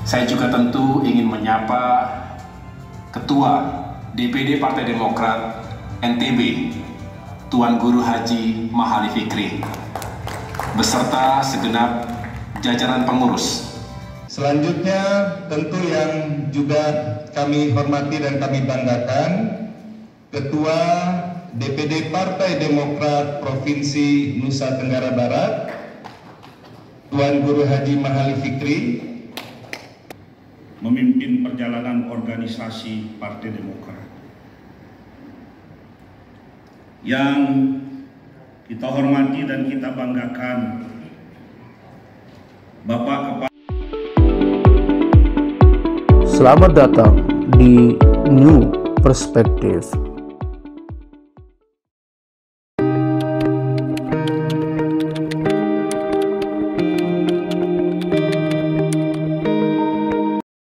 Saya juga tentu ingin menyapa Ketua DPD Partai Demokrat NTB, Tuan Guru Haji Mahali Fikri, beserta segenap jajaran pengurus. Selanjutnya tentu yang juga kami hormati dan kami banggakan, Ketua DPD Partai Demokrat Provinsi Nusa Tenggara Barat, Tuan Guru Haji Mahali Fikri, memimpin perjalanan organisasi Partai Demokrat. Yang kita hormati dan kita banggakan, Bapak Kepala. Selamat datang di New Perspective.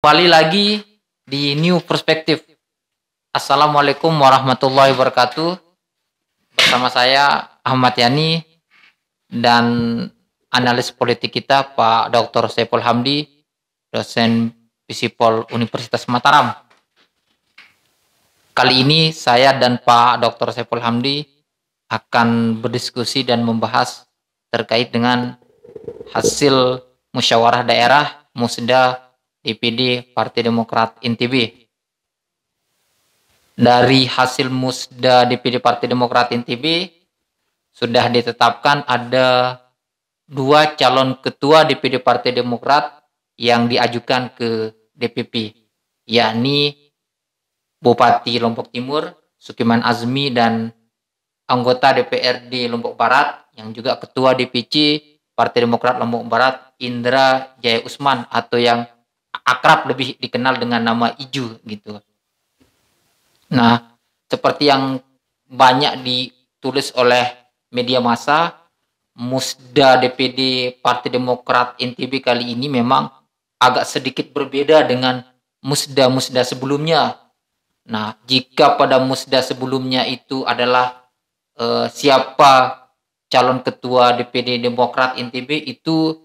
Kembali lagi di New Perspective. Assalamualaikum warahmatullahi wabarakatuh. Bersama saya Ahmad Yani dan analis politik kita Pak Dr. Saiful Hamdi, dosen Visipol Universitas Mataram. Kali ini saya dan Pak Dr. Saiful Hamdi akan berdiskusi dan membahas terkait dengan hasil musyawarah daerah Musda DPD Partai Demokrat NTB. Dari hasil Musda DPD Partai Demokrat NTB sudah ditetapkan ada 2 calon ketua DPD Partai Demokrat yang diajukan ke DPP, yakni Bupati Lombok Timur Sukiman Azmi dan anggota DPRD Lombok Barat yang juga ketua DPC Partai Demokrat Lombok Barat Indra Jaya Usman atau yang akrab lebih dikenal dengan nama Iju gitu. Nah, seperti yang banyak ditulis oleh media massa, Musda DPD Partai Demokrat NTB kali ini memang agak sedikit berbeda dengan musda-musda sebelumnya. Nah, jika pada musda sebelumnya itu adalah siapa calon ketua DPD Demokrat NTB itu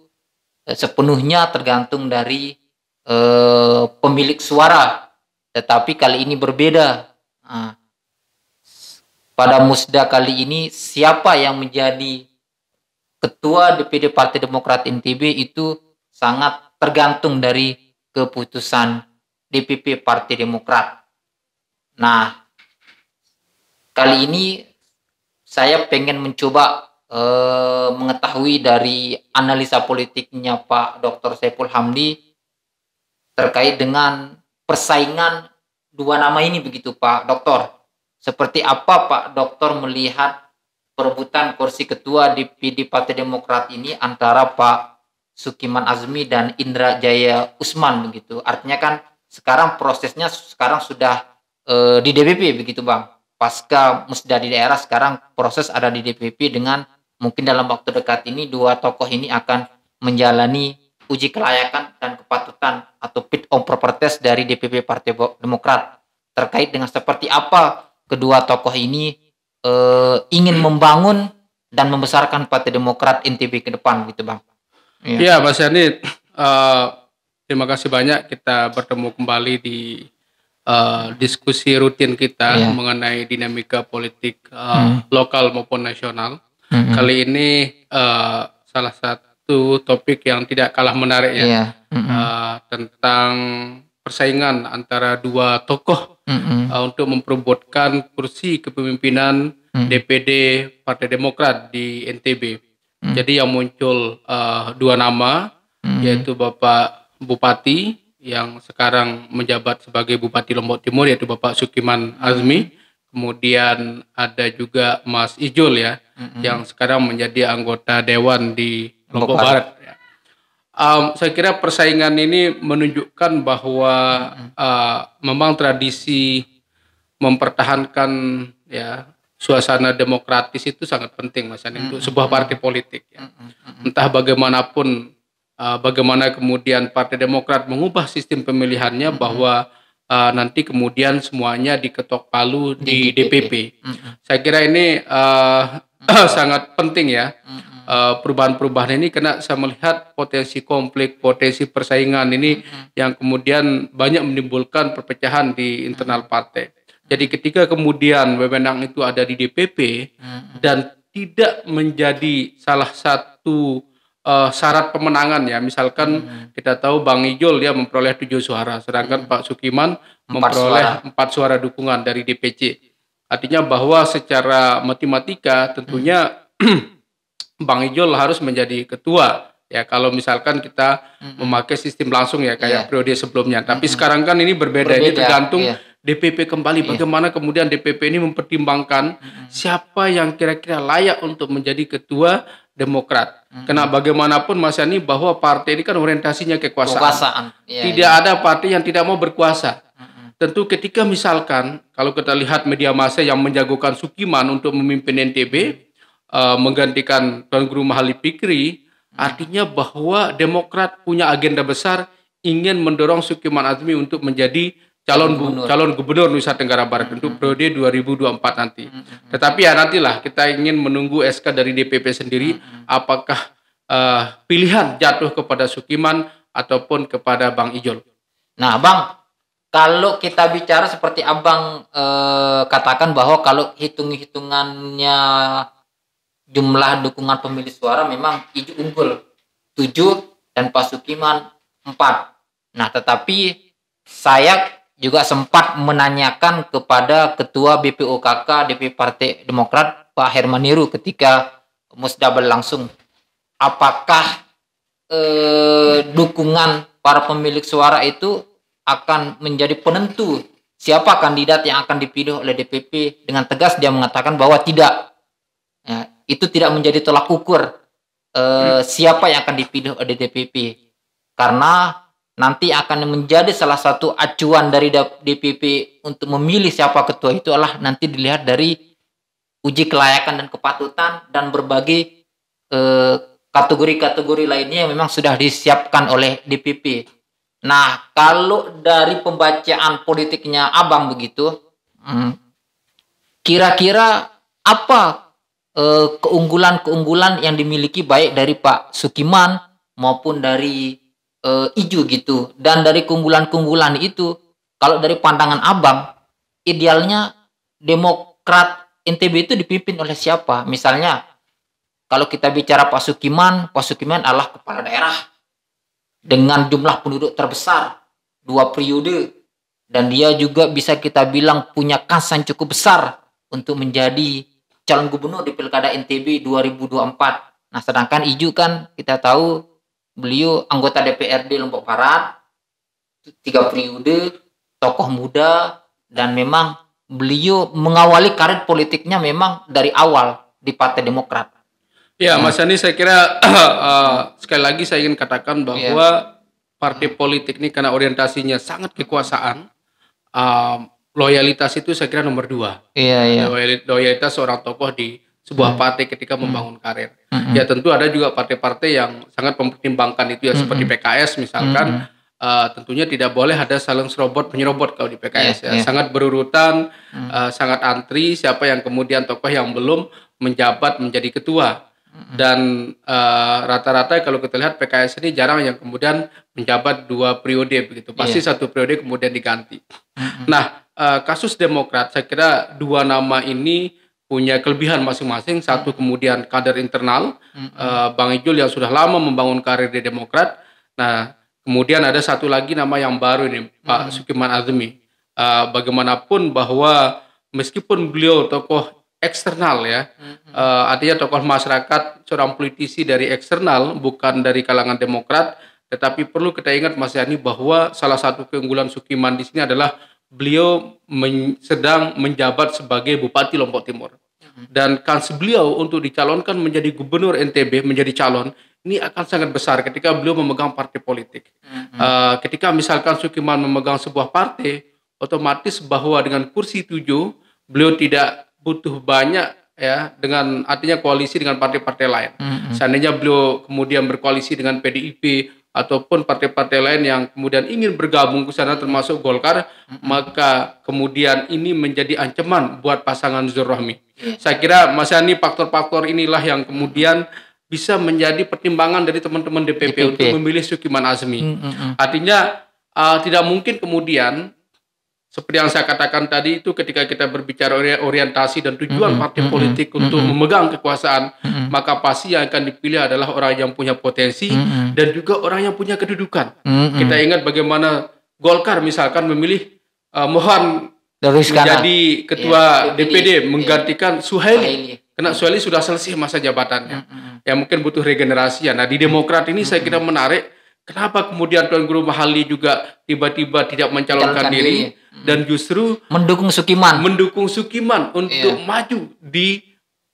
sepenuhnya tergantung dari pemilik suara, tetapi kali ini berbeda. Nah, pada musda kali ini siapa yang menjadi ketua DPD Partai Demokrat NTB itu sangat tergantung dari keputusan DPP Partai Demokrat. Nah, kali ini saya pengen mencoba mengetahui dari analisa politiknya Pak Dr. Saiful Hamdi terkait dengan persaingan 2 nama ini begitu Pak Doktor. Seperti apa Pak Doktor melihat perebutan kursi ketua DPD Partai Demokrat ini antara Pak Sukiman Azmi dan Indra Jaya Usman begitu. Artinya kan sekarang prosesnya sudah di DPP begitu Bang. Pasca musda di daerah sekarang proses ada di DPP dengan mungkin dalam waktu dekat ini 2 tokoh ini akan menjalani uji kelayakan dan kepatutan atau fit of proper test dari DPP Partai Demokrat terkait dengan seperti apa kedua tokoh ini ingin membangun dan membesarkan Partai Demokrat NTB ke depan gitu Bang. Iya Mas Yani, terima kasih banyak kita bertemu kembali di diskusi rutin kita mengenai dinamika politik lokal maupun nasional. Kali ini salah satu topik yang tidak kalah menarik tentang persaingan antara 2 tokoh untuk memperebutkan kursi kepemimpinan DPD Partai Demokrat di NTB. Jadi yang muncul 2 nama yaitu Bapak Bupati yang sekarang menjabat sebagai Bupati Lombok Timur yaitu Bapak Sukiman Azmi. Kemudian ada juga Mas Ijul yang sekarang menjadi anggota dewan di Lombok Barat. Saya kira persaingan ini menunjukkan bahwa memang tradisi mempertahankan suasana demokratis itu sangat penting Mas Yani untuk sebuah partai politik. Entah bagaimanapun bagaimana kemudian Partai Demokrat mengubah sistem pemilihannya bahwa nanti kemudian semuanya diketok palu di DPP. Saya kira ini sangat penting ya. Perubahan-perubahan ini karena saya melihat potensi konflik, potensi persaingan ini yang kemudian banyak menimbulkan perpecahan di internal partai. Jadi ketika kemudian wewenang itu ada di DPP dan tidak menjadi salah satu syarat pemenangan ya, misalkan kita tahu Bang Ijol dia memperoleh 7 suara, sedangkan Pak Sukiman memperoleh 4 suara dukungan dari DPC. Artinya bahwa secara matematika tentunya Bang Ijol harus menjadi ketua ya kalau misalkan kita memakai sistem langsung ya kayak periode sebelumnya. Tapi sekarang kan ini berbeda. Ini tergantung DPP kembali. Bagaimana kemudian DPP ini mempertimbangkan siapa yang kira-kira layak untuk menjadi ketua Demokrat. Karena bagaimanapun Mas Yani bahwa partai ini kan orientasinya kekuasaan. Tidak ada partai yang tidak mau berkuasa. Tentu ketika misalkan kalau kita lihat media massa yang menjagokan Sukiman untuk memimpin NTB, menggantikan Tuan Guru Mahali Fikri, artinya bahwa Demokrat punya agenda besar ingin mendorong Sukiman Azmi untuk menjadi calon gubernur Nusa Tenggara Barat untuk periode 2024 nanti. Tetapi ya nantilah kita ingin menunggu SK dari DPP sendiri apakah pilihan jatuh kepada Sukiman ataupun kepada Bang Ijol. Nah, Bang, kalau kita bicara seperti Abang katakan bahwa kalau hitung-hitungannya jumlah dukungan pemilih suara memang Ijo unggul 7 dan Pak Sukiman 4. Nah, tetapi saya juga sempat menanyakan kepada Ketua BPOKK DPP Partai Demokrat Pak Hermaniru ketika musda berlangsung, apakah dukungan para pemilik suara itu akan menjadi penentu siapa kandidat yang akan dipilih oleh DPP. Dengan tegas dia mengatakan bahwa tidak. Ya, itu tidak menjadi tolak ukur siapa yang akan dipilih oleh DPP, karena nanti akan menjadi salah satu acuan dari DPP untuk memilih siapa ketua itu adalah nanti dilihat dari uji kelayakan dan kepatutan dan berbagai kategori-kategori lainnya yang memang sudah disiapkan oleh DPP. Nah, kalau dari pembacaan politiknya Abang begitu, kira-kira apa keunggulan-keunggulan yang dimiliki baik dari Pak Sukiman maupun dari Ijo gitu. Dan dari keunggulan-keunggulan itu, kalau dari pandangan Abang, idealnya Demokrat NTB itu dipimpin oleh siapa? Misalnya kalau kita bicara Pak Sukiman adalah kepala daerah dengan jumlah penduduk terbesar 2 periode, dan dia juga bisa kita bilang punya kans yang cukup besar untuk menjadi calon gubernur di Pilkada NTB 2024. Nah, sedangkan Ijo kan kita tahu beliau anggota DPRD Lombok Barat 3 periode, tokoh muda, dan memang beliau mengawali karir politiknya memang dari awal di Partai Demokrat. Ya, Mas Yani, saya kira sekali lagi saya ingin katakan bahwa partai politik ini karena orientasinya sangat kekuasaan, loyalitas itu saya kira nomor 2. Loyalitas seorang tokoh di sebuah partai ketika membangun karir. Ya tentu ada juga partai-partai yang sangat mempertimbangkan itu ya, seperti PKS misalkan. Tentunya tidak boleh ada saling serobot menyerobot kalau di PKS sangat berurutan, sangat antri siapa yang kemudian tokoh yang belum menjabat menjadi ketua. Dan rata-rata kalau kita lihat PKS ini jarang yang kemudian menjabat 2 periode begitu, pasti 1 periode kemudian diganti. Nah, kasus Demokrat saya kira 2 nama ini punya kelebihan masing-masing. Satu kemudian kader internal, Bang Ijol yang sudah lama membangun karir di Demokrat. Nah, kemudian ada satu lagi nama yang baru ini, Pak Sukiman Azmi. Bagaimanapun bahwa meskipun beliau tokoh eksternal ya, artinya tokoh masyarakat, seorang politisi dari eksternal, bukan dari kalangan Demokrat, tetapi perlu kita ingat Mas Yani bahwa salah satu keunggulan Sukiman di sini adalah beliau sedang menjabat sebagai Bupati Lombok Timur. Dan kans beliau untuk dicalonkan menjadi gubernur NTB, menjadi calon, ini akan sangat besar ketika beliau memegang partai politik. Ketika misalkan Sukiman memegang sebuah partai, otomatis bahwa dengan kursi 7, beliau tidak butuh banyak ya, dengan artinya koalisi dengan partai-partai lain. Seandainya beliau kemudian berkoalisi dengan PDIP ataupun partai-partai lain yang kemudian ingin bergabung ke sana termasuk Golkar, maka kemudian ini menjadi ancaman buat pasangan Zul Rohmi. Saya kira Mas Yani faktor-faktor inilah yang kemudian bisa menjadi pertimbangan dari teman-teman DPP untuk memilih Sukiman Azmi. Artinya tidak mungkin kemudian seperti yang saya katakan tadi itu ketika kita berbicara orientasi dan tujuan partai politik untuk memegang kekuasaan, maka pasti yang akan dipilih adalah orang yang punya potensi dan juga orang yang punya kedudukan. Kita ingat bagaimana Golkar misalkan memilih Mohan menjadi ketua DPD menggantikan Suhaili. Karena Suhaili sudah selesai masa jabatannya. Ya mungkin butuh regenerasi. Nah di Demokrat ini saya kira menarik. Kenapa kemudian Tuan Guru Mahalli juga tiba-tiba tidak mencalonkan diri dan justru mendukung Sukiman untuk maju di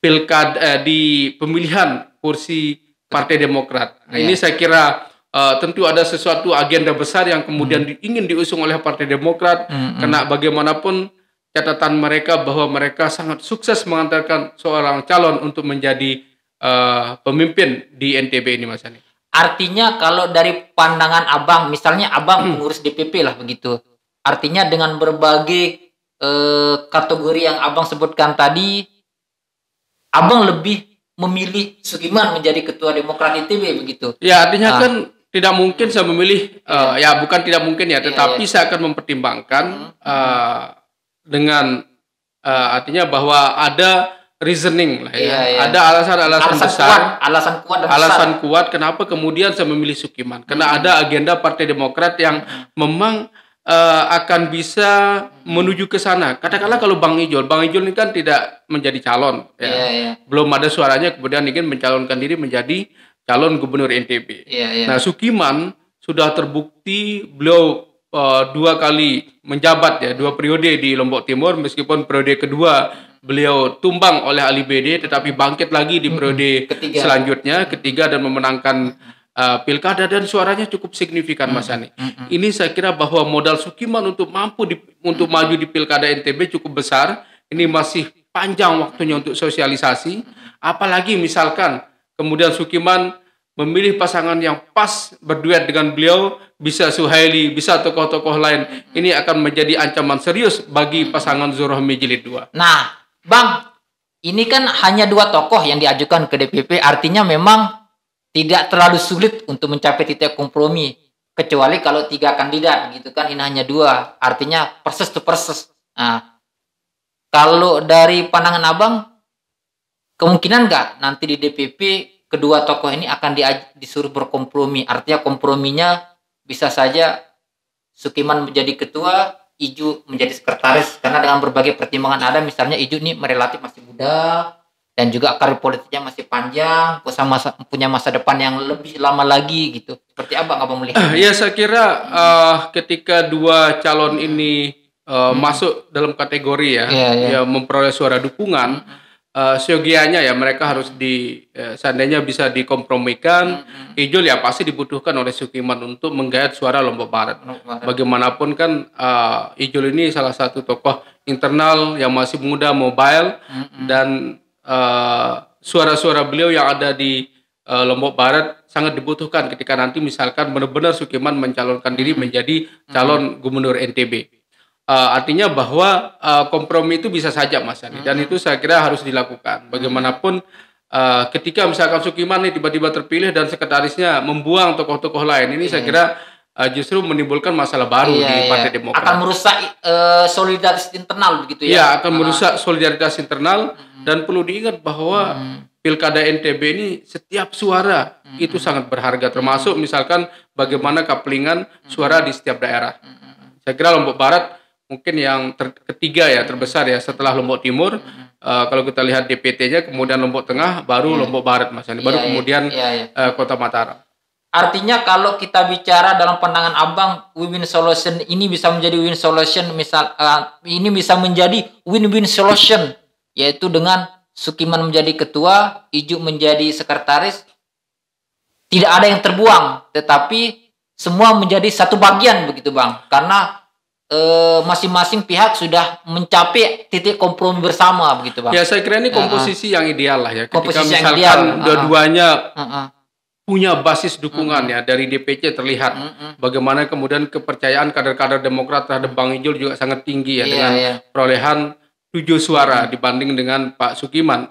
pilkada di pemilihan kursi Partai Demokrat. Nah, ini saya kira tentu ada sesuatu agenda besar yang kemudian ingin diusung oleh Partai Demokrat karena bagaimanapun catatan mereka bahwa mereka sangat sukses mengantarkan seorang calon untuk menjadi pemimpin di NTB ini, Mas Yani. Artinya kalau dari pandangan Abang, misalnya Abang pengurus DPP lah begitu. Artinya dengan berbagai kategori yang Abang sebutkan tadi, Abang lebih memilih Sukiman menjadi ketua Demokrat NTB begitu. Ya, artinya kan tidak mungkin saya memilih, ya bukan tidak mungkin ya, tetapi saya akan mempertimbangkan dengan artinya bahwa ada reasoning lah ya. Ada alasan besar, alasan kuat kenapa kemudian saya memilih Sukiman. Karena ada agenda Partai Demokrat yang memang akan bisa menuju ke sana. Katakanlah kalau Bang Ijol ini kan tidak menjadi calon ya. Belum ada suaranya kemudian ingin mencalonkan diri menjadi calon gubernur NTB. Nah, Sukiman sudah terbukti beliau 2 kali menjabat ya, 2 periode di Lombok Timur, meskipun periode kedua beliau tumbang oleh Ali BD, tetapi bangkit lagi di periode selanjutnya, ketiga, dan memenangkan pilkada dan suaranya cukup signifikan, Mas Yani. Ini saya kira bahwa modal Sukiman untuk untuk maju di pilkada NTB cukup besar. Ini masih panjang waktunya untuk sosialisasi. Apalagi misalkan kemudian Sukiman memilih pasangan yang pas berduet dengan beliau, bisa Suhaili, bisa tokoh-tokoh lain. Ini akan menjadi ancaman serius bagi pasangan Zul Rohmi Jilid 2. Nah, Bang, ini kan hanya 2 tokoh yang diajukan ke DPP, artinya memang tidak terlalu sulit untuk mencapai titik kompromi, kecuali kalau 3 kandidat gitu kan, ini hanya 2, artinya perses to perses. Nah, kalau dari pandangan Abang, kemungkinan nggak nanti di DPP kedua tokoh ini akan disuruh berkompromi, artinya komprominya bisa saja Sukiman menjadi ketua, Iju menjadi sekretaris, karena dengan berbagai pertimbangan ada, misalnya Iju ini relatif masih muda dan juga karir politiknya masih panjang, punya masa depan yang lebih lama lagi gitu. Seperti Abang melihat? Ya, saya kira ketika 2 calon ini masuk dalam kategori ya memperoleh suara dukungan, seyogianya ya mereka harus seandainya bisa dikompromikan. Ijul ya pasti dibutuhkan oleh Sukiman untuk menggayat suara Lombok Barat. Bagaimanapun kan Ijul ini salah satu tokoh internal yang masih muda, mobile, dan suara-suara beliau yang ada di Lombok Barat sangat dibutuhkan ketika nanti misalkan benar-benar Sukiman mencalonkan diri menjadi calon gubernur NTB. Artinya bahwa kompromi itu bisa saja, Mas Yani, dan itu saya kira harus dilakukan. Bagaimanapun ketika misalkan Sukiman nih tiba-tiba terpilih dan sekretarisnya membuang tokoh-tokoh lain, ini saya kira justru menimbulkan masalah baru di Partai Demokrat. Akan merusak solidaritas internal begitu ya? Ya, akan merusak solidaritas internal, dan perlu diingat bahwa pilkada NTB ini setiap suara itu sangat berharga, termasuk misalkan bagaimana kaplingan suara di setiap daerah. Saya kira Lombok Barat mungkin yang ketiga ya, terbesar ya setelah Lombok Timur. Kalau kita lihat DPT-nya, kemudian Lombok Tengah, baru Lombok Barat, Mas Yani, baru kemudian Kota Mataram. Artinya kalau kita bicara dalam pandangan Abang, win-win solution ini bisa menjadi win solution, ini bisa menjadi win-win solution, yaitu dengan Sukiman menjadi ketua, Iju menjadi sekretaris, tidak ada yang terbuang, tetapi semua menjadi satu bagian begitu, Bang, karena masing-masing pihak sudah mencapai titik kompromi bersama begitu, Bang. Ya, saya kira ini komposisi yang ideal lah ya. Ketika misalkan dua-duanya punya basis dukungan ya dari DPC terlihat bagaimana kemudian kepercayaan kader-kader Demokrat terhadap Bang Ijul juga sangat tinggi ya dengan perolehan 7 suara dibanding dengan Pak Sukiman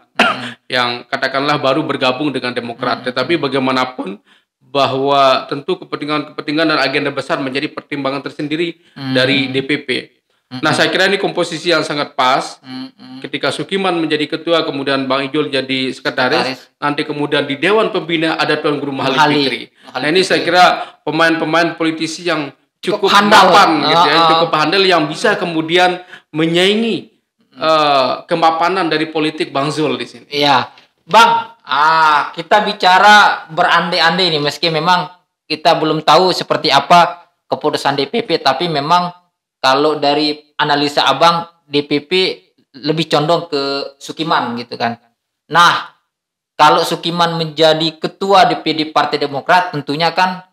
yang katakanlah baru bergabung dengan Demokrat. Tetapi bagaimanapun bahwa tentu kepentingan dan agenda besar menjadi pertimbangan tersendiri dari DPP. Nah, saya kira ini komposisi yang sangat pas. Ketika Sukiman menjadi ketua, kemudian Bang Ijul jadi sekretaris, nanti kemudian di Dewan Pembina ada Tuan Guru Mahali Fikri. Nah, ini saya kira pemain-pemain politisi yang cukup mapan gitu ya, cukup handal yang bisa kemudian menyaingi kemapanan dari politik Bang Zul di sini. Iya, Bang. Kita bicara berandai-andai ini, meski memang kita belum tahu seperti apa keputusan DPP, tapi memang kalau dari analisa Abang, DPP lebih condong ke Sukiman gitu kan. Nah, kalau Sukiman menjadi ketua DPD Partai Demokrat, tentunya kan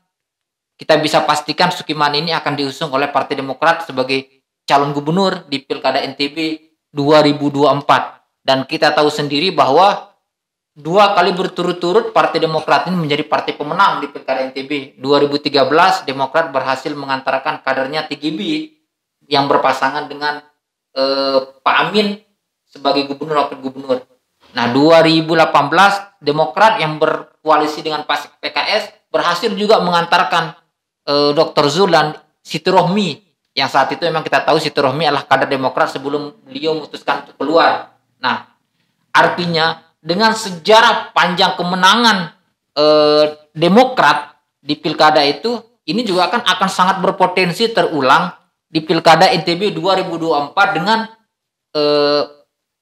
kita bisa pastikan Sukiman ini akan diusung oleh Partai Demokrat sebagai calon gubernur di Pilkada NTB 2024. Dan kita tahu sendiri bahwa 2 kali berturut-turut Partai Demokrat ini menjadi partai pemenang di Pilkada NTB. 2013 Demokrat berhasil mengantarkan kadernya TGB yang berpasangan dengan Pak Amin sebagai gubernur wakil gubernur. Nah, 2018 Demokrat yang berkoalisi dengan PKS berhasil juga mengantarkan Dr. Zul dan Siti Rohmi, yang saat itu memang kita tahu Siti Rohmi adalah kader Demokrat sebelum beliau memutuskan untuk keluar. Nah, artinya dengan sejarah panjang kemenangan Demokrat di pilkada itu, ini juga akan sangat berpotensi terulang di Pilkada NTB 2024 dengan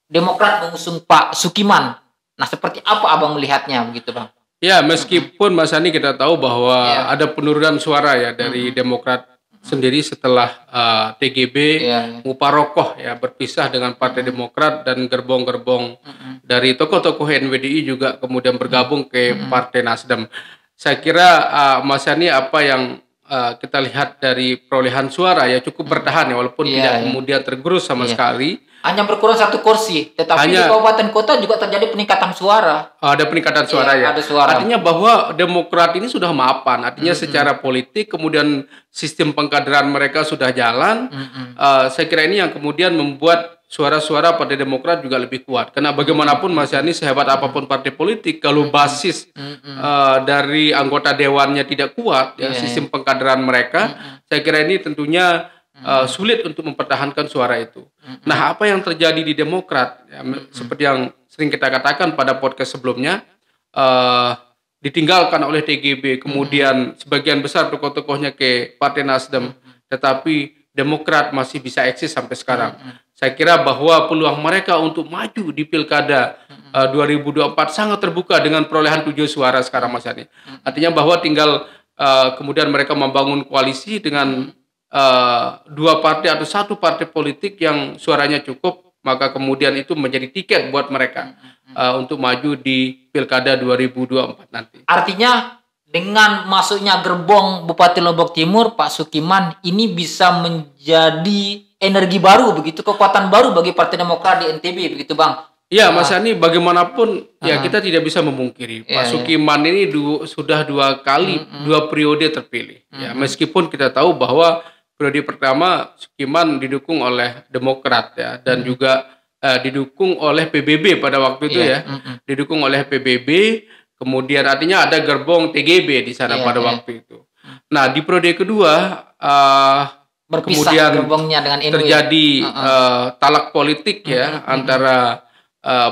Demokrat mengusung Pak Sukiman. Nah, seperti apa Abang melihatnya begitu, Bang? Ya, meskipun Mas Ani kita tahu bahwa ada penurunan suara ya dari Demokrat sendiri setelah TGB muparokoh ya berpisah dengan Partai Demokrat dan gerbong-gerbong dari tokoh-tokoh NWDI juga kemudian bergabung ke Partai Nasdem. Saya kira Mas Ani apa yang kita lihat dari perolehan suara ya cukup bertahan ya walaupun tidak kemudian tergerus sama sekali. Hanya berkurang 1 kursi, tetapi di kabupaten kota juga terjadi peningkatan suara. Ada peningkatan suara ya. Ada suara. Artinya bahwa Demokrat ini sudah mapan. Artinya secara politik kemudian sistem pengkaderan mereka sudah jalan. Saya kira ini yang kemudian membuat suara-suara Partai Demokrat juga lebih kuat. Karena bagaimanapun Mas Yani sehebat apapun partai politik, kalau basis dari anggota dewannya tidak kuat, ya, sistem pengkaderan mereka, saya kira ini tentunya sulit untuk mempertahankan suara itu. Nah, apa yang terjadi di Demokrat, ya, seperti yang sering kita katakan pada podcast sebelumnya, ditinggalkan oleh TGB, kemudian sebagian besar tokoh-tokohnya ke Partai Nasdem, tetapi Demokrat masih bisa eksis sampai sekarang. Saya kira bahwa peluang mereka untuk maju di Pilkada 2024 sangat terbuka dengan perolehan 7 suara sekarang, Mas Yani. Artinya bahwa tinggal kemudian mereka membangun koalisi dengan 2 partai atau 1 partai politik yang suaranya cukup, maka kemudian itu menjadi tiket buat mereka untuk maju di Pilkada 2024 nanti. Artinya dengan masuknya gerbong Bupati Lombok Timur, Pak Sukiman, ini bisa menjadi energi baru, begitu, kekuatan baru bagi Partai Demokrat di NTB, begitu Bang? Ya, Mas Yani, bagaimanapun ya kita tidak bisa memungkiri Pak Sukiman ini sudah 2 kali 2 periode terpilih. Ya, meskipun kita tahu bahwa periode pertama Sukiman didukung oleh Demokrat ya, dan juga didukung oleh PBB pada waktu itu didukung oleh PBB, kemudian artinya ada gerbong TGB di sana pada waktu itu. Nah, di periode kedua berpisah kemudian gerbongnya dengan NW. Terjadi talak politik ya antara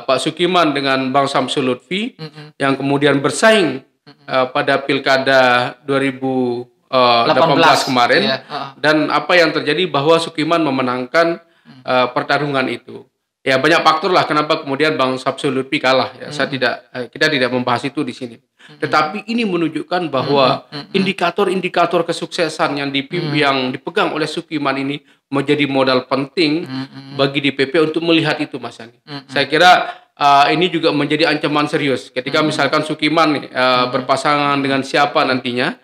Pak Sukiman dengan Bang Samsul Lutfi yang kemudian bersaing pada Pilkada 2018 kemarin, dan apa yang terjadi bahwa Sukiman memenangkan pertarungan itu. Ya, banyak faktor lah kenapa kemudian Bang Samsul Lutfi kalah ya. Kita tidak membahas itu di sini. Tetapi ini menunjukkan bahwa indikator-indikator kesuksesan yang dipegang oleh Sukiman ini menjadi modal penting bagi DPP untuk melihat itu, Mas Yani. Saya kira ini juga menjadi ancaman serius ketika misalkan Sukiman berpasangan dengan siapa nantinya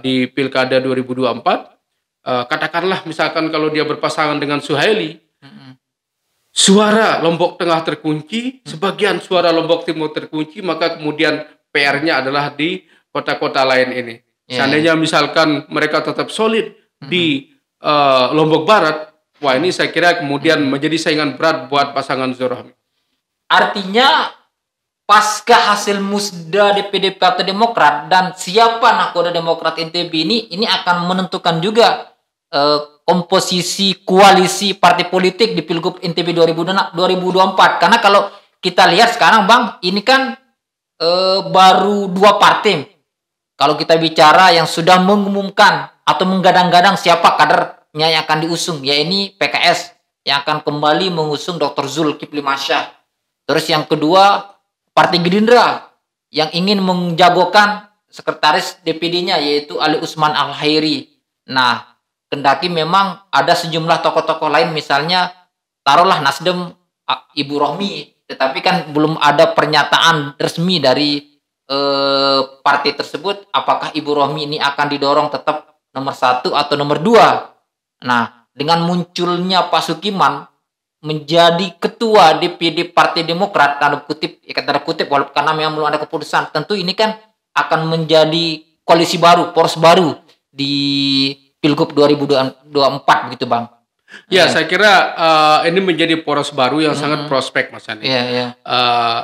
di Pilkada 2024. Katakanlah misalkan kalau dia berpasangan dengan Suhaili, suara Lombok Tengah terkunci, sebagian suara Lombok Timur terkunci, maka kemudian PR-nya adalah di kota-kota lain ini. Seandainya misalkan mereka tetap solid di Lombok Barat, wah ini saya kira kemudian menjadi saingan berat buat pasangan Zul Rohmi. Artinya pasca hasil musda DPD Partai Demokrat dan siapa nakoda Demokrat NTB ini akan menentukan juga komposisi koalisi partai politik di Pilgub NTB 2024. Karena kalau kita lihat sekarang Bang, ini kan baru 2 partai. Kalau kita bicara yang sudah mengumumkan atau menggadang-gadang siapa kadernya yang akan diusung, yaitu PKS yang akan kembali mengusung Dr. Zulkifli Masyah. Terus yang kedua, Partai Gerindra yang ingin menjagokan sekretaris DPD-nya yaitu Ali Usman Al-Khairi. Nah, kendaki memang ada sejumlah tokoh-tokoh lain, misalnya taruhlah Nasdem Ibu Rohmi, tetapi kan belum ada pernyataan resmi dari partai tersebut apakah Ibu Rohmi ini akan didorong tetap nomor 1 atau nomor 2. Nah, dengan munculnya Pak Sukiman menjadi ketua DPD Partai Demokrat, tanda kutip walaupun karena memang belum ada keputusan, tentu ini kan akan menjadi koalisi baru, poros baru di Pilgub 2024 begitu Bang. Ya, saya kira ini menjadi poros baru yang sangat prospek Mas Andi.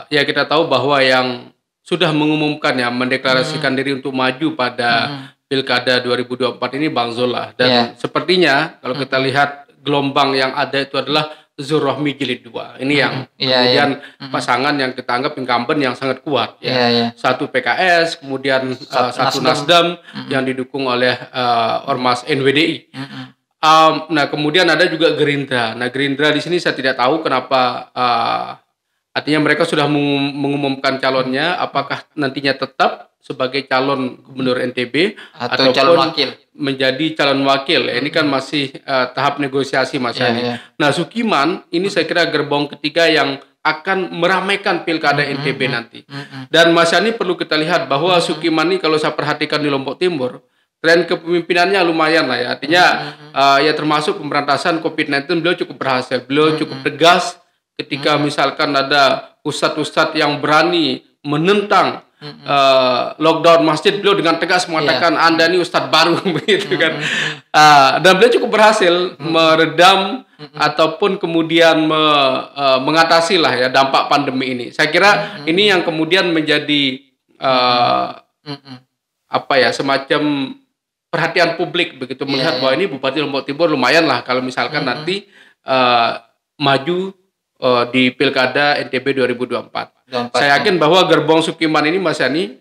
Ya kita tahu bahwa yang sudah mengumumkan ya mendeklarasikan diri untuk maju pada Pilkada 2024 ini Bang Zul lah. Dan sepertinya kalau kita lihat gelombang yang ada itu adalah Zul Rohmi jilid 2. Ini yang kemudian pasangan yang kita anggap incumbent yang sangat kuat ya. Satu PKS, kemudian satu Nasdem yang didukung oleh Ormas NWDI. Nah, kemudian ada juga Gerindra. Nah, Gerindra di sini saya tidak tahu kenapa artinya mereka sudah mengumumkan calonnya, apakah nantinya tetap sebagai calon gubernur NTB atau calon wakil, menjadi calon wakil. Ini kan masih tahap negosiasi Mas Andi. Nah, Sukiman ini saya kira gerbong ketiga yang akan meramaikan pilkada NTB nanti. Dan Mas Andi perlu kita lihat bahwa Sukiman ini kalau saya perhatikan di Lombok Timur, tren kepemimpinannya lumayan lah ya. Artinya ya termasuk pemberantasan COVID-19 beliau cukup berhasil. Beliau cukup tegas ketika misalkan ada ustadz-ustadz yang berani menentang lockdown masjid, beliau dengan tegas mengatakan Anda ini ustadz baru begitu kan. Dan beliau cukup berhasil meredam ataupun kemudian mengatasi lah ya dampak pandemi ini. Saya kira ini yang kemudian menjadi apa ya, semacam perhatian publik begitu, melihat bahwa ini Bupati Lombok Timur lumayan lah kalau misalkan nanti maju di Pilkada NTB 2024. Saya yakin bahwa gerbong Sukiman ini Mas Yani,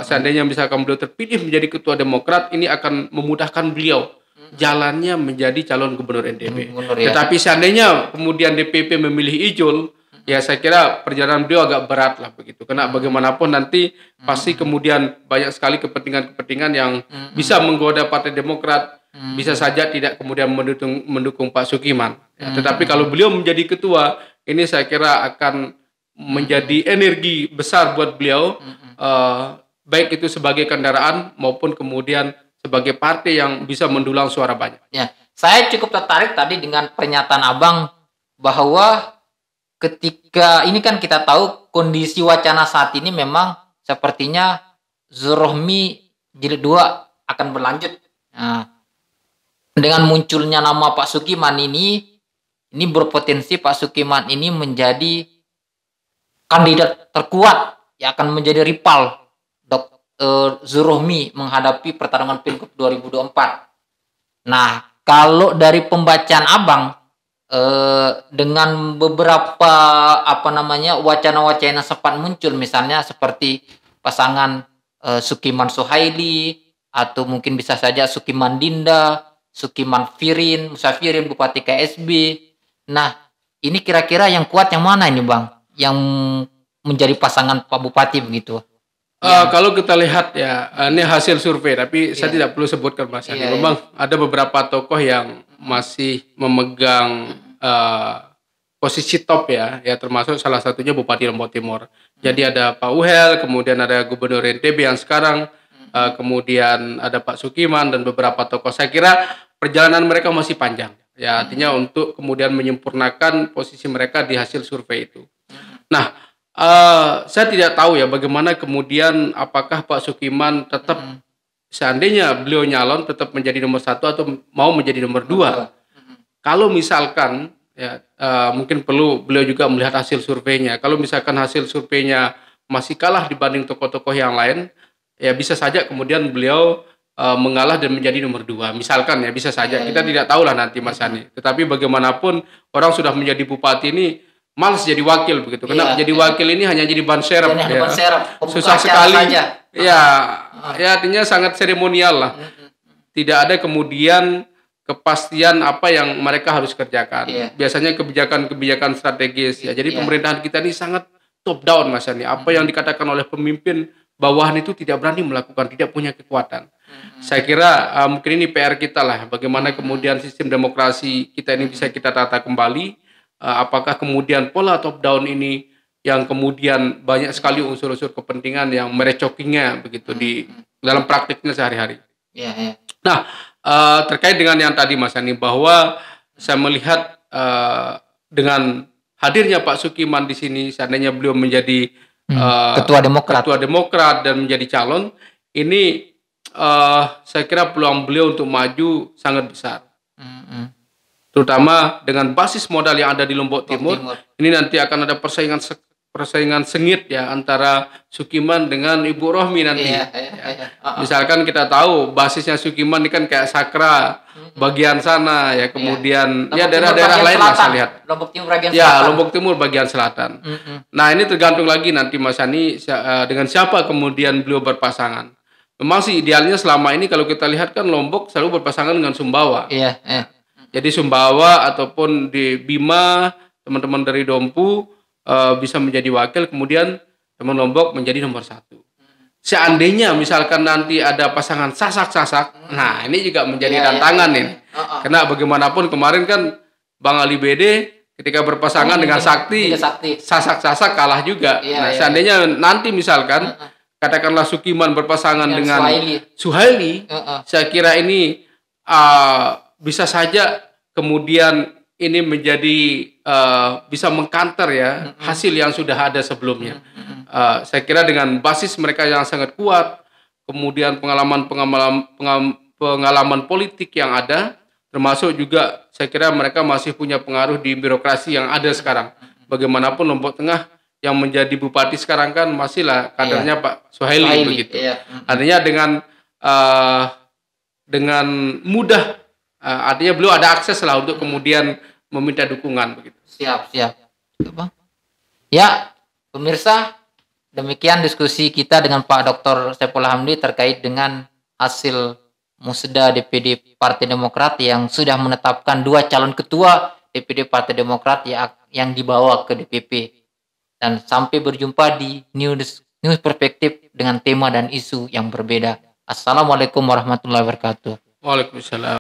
seandainya misalkan beliau terpilih menjadi ketua Demokrat, ini akan memudahkan beliau jalannya menjadi calon gubernur NTB. Tetapi seandainya kemudian DPP memilih Ijul, ya saya kira perjalanan beliau agak berat lah begitu. Karena bagaimanapun nanti pasti kemudian banyak sekali kepentingan-kepentingan yang bisa menggoda Partai Demokrat, bisa saja tidak kemudian mendukung Pak Sukiman. Ya, tetapi kalau beliau menjadi ketua, ini saya kira akan menjadi energi besar buat beliau, baik itu sebagai kendaraan maupun kemudian sebagai partai yang bisa mendulang suara banyak. Ya, saya cukup tertarik tadi dengan pernyataan Abang bahwa ketika ini kan kita tahu kondisi wacana saat ini memang sepertinya Zul Rohmi jilid 2 akan berlanjut. Nah, dengan munculnya nama Pak Sukiman ini berpotensi Pak Sukiman ini menjadi kandidat terkuat yang akan menjadi rival Zul Rohmi menghadapi pertarungan Pilgub 2024. Nah, kalau dari pembacaan Abang dengan beberapa wacana-wacana sempat muncul, misalnya seperti pasangan Sukiman Suhaili, atau mungkin bisa saja Sukiman Dinda, Sukiman Musafirin Bupati KSB. Nah, ini kira-kira yang kuat yang mana ini Bang? Yang menjadi pasangan Pak Bupati begitu? Kalau kita lihat ya, ini hasil survei, tapi saya tidak perlu sebutkan Mas Yani. Memang ada beberapa tokoh yang masih memegang posisi top ya, termasuk salah satunya Bupati Lombok Timur. Jadi ada Pak Uhel, kemudian ada Gubernur NTB yang sekarang, kemudian ada Pak Sukiman dan beberapa tokoh. Saya kira perjalanan mereka masih panjang. Ya, artinya untuk kemudian menyempurnakan posisi mereka di hasil survei itu. Nah, Saya tidak tahu ya bagaimana kemudian apakah Pak Sukiman tetap seandainya beliau nyalon tetap menjadi nomor 1 atau mau menjadi nomor 2. Kalau misalkan ya mungkin perlu beliau juga melihat hasil surveinya. Kalau misalkan hasil surveinya masih kalah dibanding tokoh-tokoh yang lain, ya bisa saja kemudian beliau mengalah dan menjadi nomor 2. Misalkan ya bisa saja. Kita tidak tahulah nanti Mas Hani. Tetapi bagaimanapun orang sudah menjadi bupati ini malas jadi wakil begitu. Karena jadi wakil ini hanya jadi ban serep ya. Susah sekali. Saja. Ya artinya sangat seremonial lah. Tidak ada kemudian kepastian apa yang mereka harus kerjakan. Biasanya kebijakan-kebijakan strategis ya. Jadi pemerintahan kita ini sangat top down Mas Yani. Apa yang dikatakan oleh pemimpin bawahan itu tidak berani melakukan, tidak punya kekuatan. Saya kira mungkin ini PR kita lah. Bagaimana kemudian sistem demokrasi kita ini bisa kita tata kembali. Apakah kemudian pola top down ini yang kemudian banyak sekali unsur-unsur kepentingan yang merecokinya begitu di dalam praktiknya sehari-hari. Nah, terkait dengan yang tadi Mas Yani bahwa saya melihat dengan hadirnya Pak Sukiman di sini, seandainya beliau menjadi ketua Demokrat dan menjadi calon, ini saya kira peluang beliau untuk maju sangat besar. Terutama dengan basis modal yang ada di Lombok Timur. Ini nanti akan ada persaingan sengit ya antara Sukiman dengan Ibu Rohmi nanti. Misalkan kita tahu basisnya Sukiman ini kan kayak Sakra bagian sana ya, kemudian ya daerah-daerah lain lah saya lihat. Lombok Timur bagian selatan. Ya, Lombok Timur bagian selatan. Nah, ini tergantung lagi nanti Mas Yani dengan siapa kemudian beliau berpasangan. Memang sih idealnya selama ini kalau kita lihat kan Lombok selalu berpasangan dengan Sumbawa. Jadi Sumbawa ataupun di Bima, teman-teman dari Dompu bisa menjadi wakil, kemudian teman Lombok menjadi nomor 1. Seandainya misalkan nanti ada pasangan sasak-sasak, nah ini juga menjadi tantangan nih. Karena bagaimanapun kemarin kan Bang Ali BD ketika berpasangan dengan Sakti, sasak-sasak kalah juga. Seandainya nanti misalkan katakanlah Sukiman berpasangan dengan Suhaili, saya kira ini bisa saja kemudian ini menjadi bisa mengkanter ya hasil yang sudah ada sebelumnya. Saya kira dengan basis mereka yang sangat kuat, kemudian pengalaman politik yang ada, termasuk juga saya kira mereka masih punya pengaruh di birokrasi yang ada sekarang. Bagaimanapun Lombok Tengah yang menjadi bupati sekarang kan masihlah kadernya Pak Suhaili begitu. Artinya dengan mudah artinya beliau ada akses lah untuk kemudian meminta dukungan begitu. Siap. Ya, pemirsa, demikian diskusi kita dengan Pak Dr. Saifullah Hamdi terkait dengan hasil Musda DPD Partai Demokrat yang sudah menetapkan 2 calon ketua DPD Partai Demokrat yang dibawa ke DPP. Dan sampai berjumpa di News Perspektif dengan tema dan isu yang berbeda. Assalamualaikum warahmatullahi wabarakatuh. Waalaikumsalam.